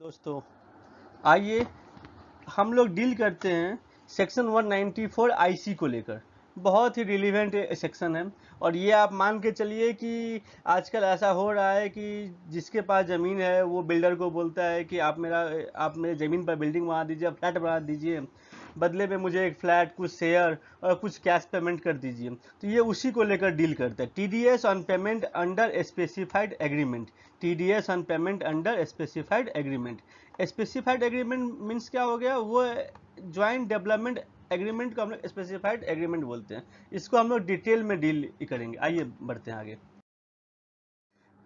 दोस्तों आइए हम लोग डील करते हैं सेक्शन 194 आईसी को लेकर। बहुत ही रिलीवेंट सेक्शन है और ये आप मान के चलिए कि आजकल ऐसा हो रहा है कि जिसके पास ज़मीन है वो बिल्डर को बोलता है कि आप मेरे ज़मीन पर बिल्डिंग बना दीजिए, फ्लैट बना दीजिए, बदले में मुझे एक फ्लैट, कुछ शेयर और कुछ कैश पेमेंट कर दीजिए। तो ये उसी को लेकर डील करता है। TDS on payment under specified agreement. TDS on payment under specified agreement. Specified agreement means क्या हो गया? वो ज्वाइंट डेवलपमेंट एग्रीमेंट को हम लोग स्पेसिफाइड एग्रीमेंट बोलते हैं। इसको हम लोग डिटेल में डील करेंगे। आइए बढ़ते हैं आगे।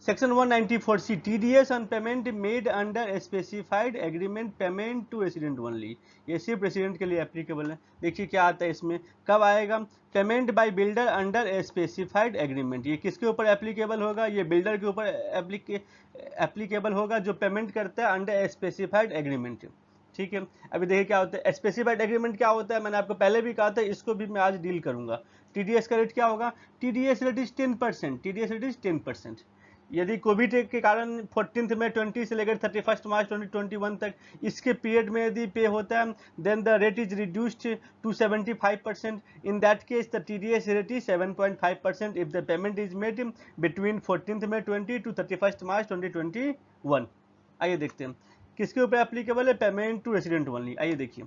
Section 194C TDS on payment made under specified agreement payment to resident only. ये सिर्फ रेसिडेंट के लिए एप्लीकेबल है। देखिए क्या आता है इसमें, कब आएगा? Payment by builder under specified agreement. ये किसके ऊपर एप्लीकेबल होगा? ये बिल्डर के ऊपर एप्लीकेबल होगा जो पेमेंट करता है अंडर स्पेसिफाइड एग्रीमेंट। ठीक है, अभी देखिए क्या होता है स्पेसिफाइड एग्रीमेंट। क्या होता है मैंने आपको पहले भी कहा था, इसको भी मैं आज डील करूंगा। टीडीएस का रेट क्या होगा? TDS rate is 10%। TDS rate is 10%। यदि कोविड के कारण 14 मई 20 से लेकर 31 मार्च 2021 तक इसके पीरियड में यदि पे होता है, then the rate is reduced to 75%। In that case the TDS rate is 7.5% if the payment is made between 14 May 20 to 31 March 2021। आइए देखते हैं किसके ऊपर एप्लीकेबल है। Payment to resident only. आइए देखिए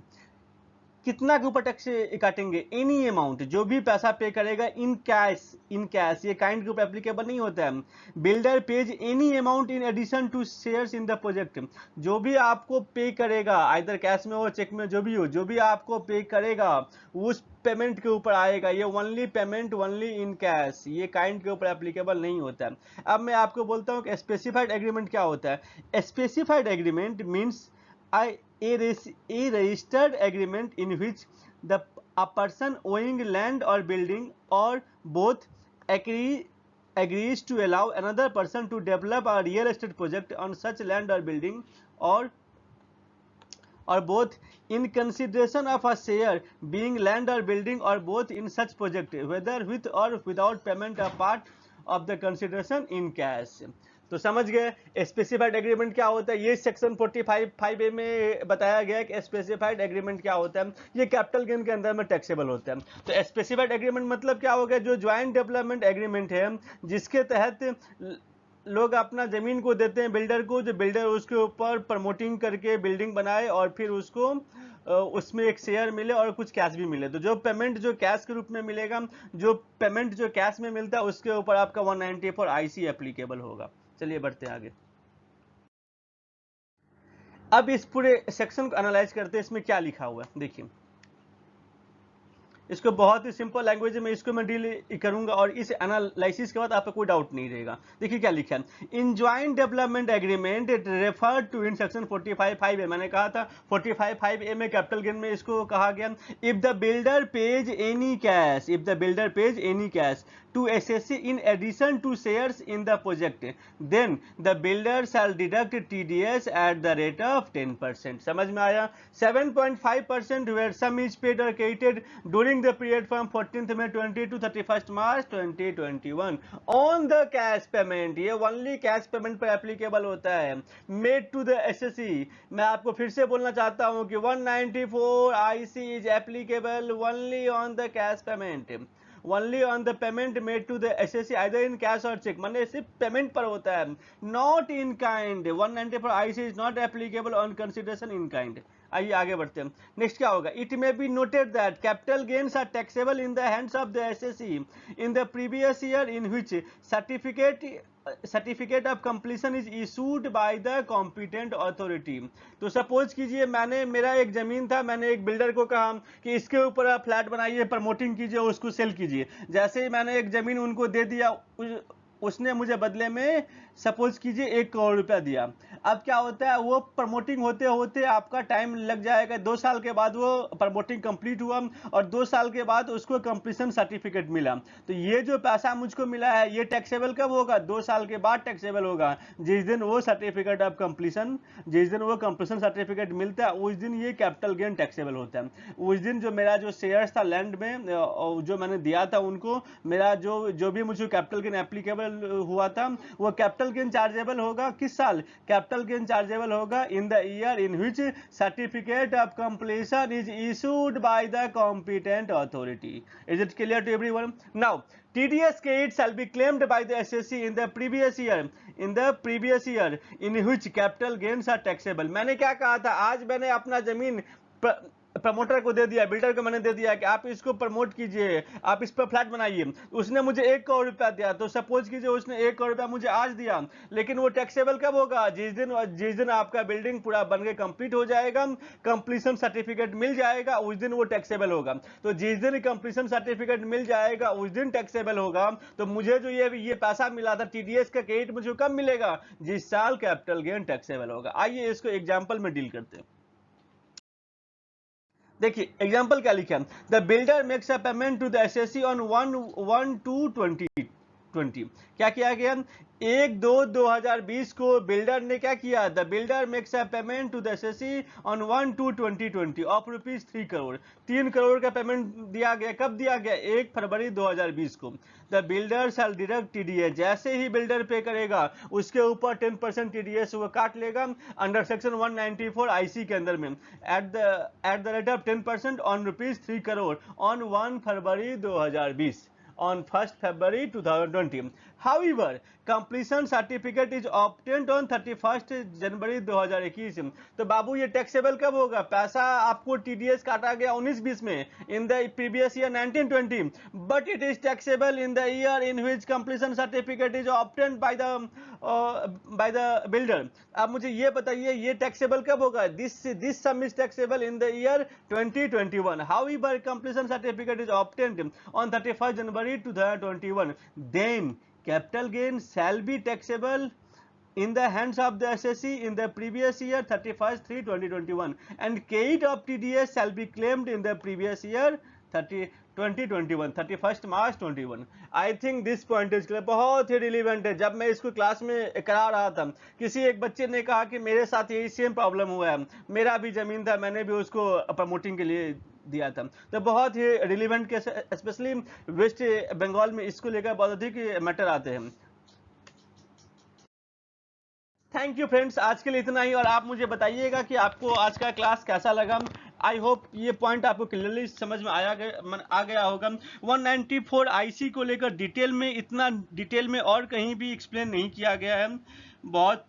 कितना के ऊपर टैक्स काटेंगे? एनी अमाउंट, जो भी पैसा पे करेगा इन कैश, ये काइंड के ऊपर एप्लीकेबल नहीं होता है। Builder pays any amount in addition to shares in the project. जो भी आपको पे करेगा, आइदर कैश में हो चेक में, जो भी आपको पे करेगा उस पेमेंट के ऊपर आएगा। ये only payment only in cash, ये काइंड के ऊपर एप्लीकेबल नहीं होता है। अब मैं आपको बोलता हूँ कि स्पेसिफाइड एग्रीमेंट क्या होता है। Specified agreement means a registered agreement in which a person owning land or building or both agrees to allow another person to develop a real estate project on such land or building or both in consideration of a share being land or building or both in such project whether with or without payment of part of the consideration in cash। तो समझ गए specified agreement क्या होता है। ये section 45(5)(a) में बताया गया कि स्पेसिफाइड एग्रीमेंट क्या होता है। ये कैपिटल गेन के अंदर में टैक्सेबल होता है। तो स्पेसिफाइड एग्रीमेंट मतलब क्या हो गया? जो ज्वाइंट डेवलपमेंट एग्रीमेंट है जिसके तहत लोग अपना जमीन को देते हैं बिल्डर को, जो बिल्डर उसके ऊपर प्रमोटिंग करके बिल्डिंग बनाए और फिर उसको उसमें एक शेयर मिले और कुछ कैश भी मिले। तो जो पेमेंट जो कैश के रूप में मिलेगा, जो पेमेंट जो कैश में मिलता है उसके ऊपर आपका 194 आईसी एप्लीकेबल होगा। चलिए बढ़ते हैं आगे। अब इस पूरे सेक्शन को एनालाइज करते हैं, इसमें क्या लिखा हुआ है। देखिए इसको बहुत ही सिंपल लैंग्वेज में इसको मैं डील करूंगा और इस एनालिसिस के बाद आपको कोई डाउट नहीं रहेगा। देखिए क्या लिखा है, in joint development agreement it refer to in section 45(5)(a)। मैंने कहा था 45(5)(a) में कैपिटल गेन में इसको कहा गया if the builder pays any cash, if the builder pays any cash to SSC in addition to shares in the project, then the builder shall deduct TDS at the rate of 10%। समझ में आया? 7.5% where sum is paid or credited during the period from 14th May 20 to 31st March 2021 on the cash payment। ये only cash payment पर applicable होता है। made to the SSC। मैं आपको फिर से बोलना चाहता हूँ कि 194 IC is applicable only on the cash payment, only on the payment made to the SSC either in cash or check। माने सिर्फ पेमेंट पर होता है, not in kind। 194 IC is not applicable on consideration in kind। आइए आगे बढ़ते हैं। Next क्या होगा? It may be noted that capital gains are taxable in the hands of the SSC in the previous year in which certificate of completion is issued by the competent authority. तो suppose कीजिए मेरा एक जमीन था, मैंने एक builder को कहा कि इसके ऊपर आप फ्लैट बनाइए, प्रमोटिंग कीजिए, उसको सेल कीजिए। जैसे ही मैंने एक जमीन उनको दे दिया, उसने मुझे बदले में सपोज कीजिए 1 करोड़ रुपया दिया। अब क्या होता है, वो प्रमोटिंग होते होते आपका टाइम लग जाएगा। 2 साल के बाद वो प्रमोटिंग कंप्लीट हुआ और 2 साल के बाद उसको कंप्लीशन सर्टिफिकेट मिला। तो ये जो पैसा मुझको मिला है ये टैक्सेबल कब होगा? 2 साल के बाद टैक्सेबल होगा, जिस दिन वो सर्टिफिकेट ऑफ कंप्लीशन, जिस दिन वो कंप्लीशन सर्टिफिकेट मिलता है उस दिन ये कैपिटल गेन टैक्सेबल होता है। उस दिन जो मेरा जो शेयर्स था लैंड में जो मैंने दिया था उनको, मेरा जो भी मुझे कैपिटल गेन एप्लीकेबल हुआ था वो कैपिटल गेन चार्जेबल होगा किस साल? कैपिटल गेन चार्जेबल होगा in the year in which certificate of completion is issued by the competent authority. Is it clear to everyone? Now TDS credit shall be claimed by the SSC in the previous year in which capital gains are taxable. मैंने क्या कहा था? आज मैंने अपना जमीन promoter को दे दिया, बिल्डर को मैंने दे दिया कि आप इसको प्रमोट कीजिए, आप इस पर फ्लैट बनाइए. उसने मुझे 1 करोड़ रुपया दिया. तो सपोज कीजिए उसने 1 करोड़ रुपया मुझे आज दिया, लेकिन वो टैक्सेबल कब होगा? जिस दिन आपका बिल्डिंग पूरा बन के कंप्लीट हो जाएगा, कंप्लीशन सर्टिफिकेट मिल जाएगा, उस दिन वो टैक्सेबल होगा. तो जिस दिन कंप्लीशन सर्टिफिकेट मिल जाएगा उस दिन टैक्सेबल होगा. तो मुझे जो ये पैसा मिला था टीडीएस का क्रेडिट मुझे कब मिलेगा? जिस साल कैपिटल गेन टैक्सेबल होगा. आइए इसको एग्जाम्पल में डील करते हैं. देखिए एग्जाम्पल क्या लिखा है? The builder makes a payment to the SSC on 1/1/2020. क्या किया गया? 1/2/2020 को बिल्डर ने क्या किया? The builder makes a payment to the SSC on 1/2/2020 of ₹3 crore. 3 crore का पेमेंट दिया गया. कब दिया गया? 1 फरवरी 2020 को. The builder shall deduct TDS. जैसे ही बिल्डर पे करेगा उसके ऊपर 10% टीडीएस वो काट लेगा अंडर सेक्शन 194 आईसी के अंदर में at the rate of 10% on ₹3 crore on 1 फरवरी 2020 on 1st February 2020. However, completion certificate is obtained on 31st जनवरी 2021. तो बाबू ये टैक्सेबल कब होगा? पैसा आपको टीडीएस काटा गया 19-20 में इन the previous year 19-20, but it is taxable in the year in which completion certificate is obtained by the builder. अब मुझे ये बताइए ये टैक्सेबल कब होगा? This some is taxable in the year 2021. However, completion certificate is obtained on 31st January 2021. Then capital gain shall be taxable in the hands of the SSC in the previous year 31st/3/2021 and credit of TDS shall be claimed in the previous year 2021 31st March 21. I think this point is clear. बहुत ही relevant है. जब मैं इसको class में करा रहा था किसी एक बच्चे ने कहा कि मेरे साथ यही सेम प्रॉब्लम हुआ है, मेरा भी जमीन था, मैंने भी उसको प्रमोटिंग के लिए दिया था. तो बहुत ही relevant case, specially West Bengal में इसको लेकर बहुत अधिक मैटर आते हैं. थैंक यू फ्रेंड्स, आज के लिए इतना ही. और आप मुझे बताइएगा कि आपको आज का क्लास कैसा लगा. आई होप ये पॉइंट आपको क्लियरली समझ में आ गया होगा. 194 आईसी को लेकर डिटेल में, इतना डिटेल में और कहीं भी एक्सप्लेन नहीं किया गया है. बहुत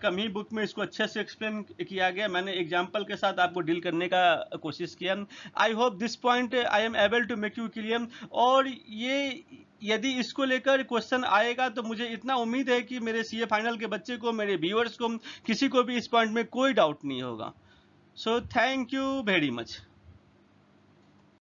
कम ही बुक में इसको अच्छे से एक्सप्लेन किया गया. मैंने एग्जांपल के साथ आपको डील करने का कोशिश किया. I hope this point I am able to make you clear. और ये यदि इसको लेकर क्वेश्चन आएगा तो मुझे इतना उम्मीद है कि मेरे सीए फाइनल के बच्चे को, मेरे व्यूअर्स को, किसी को भी इस पॉइंट में कोई डाउट नहीं होगा. So thank you very much.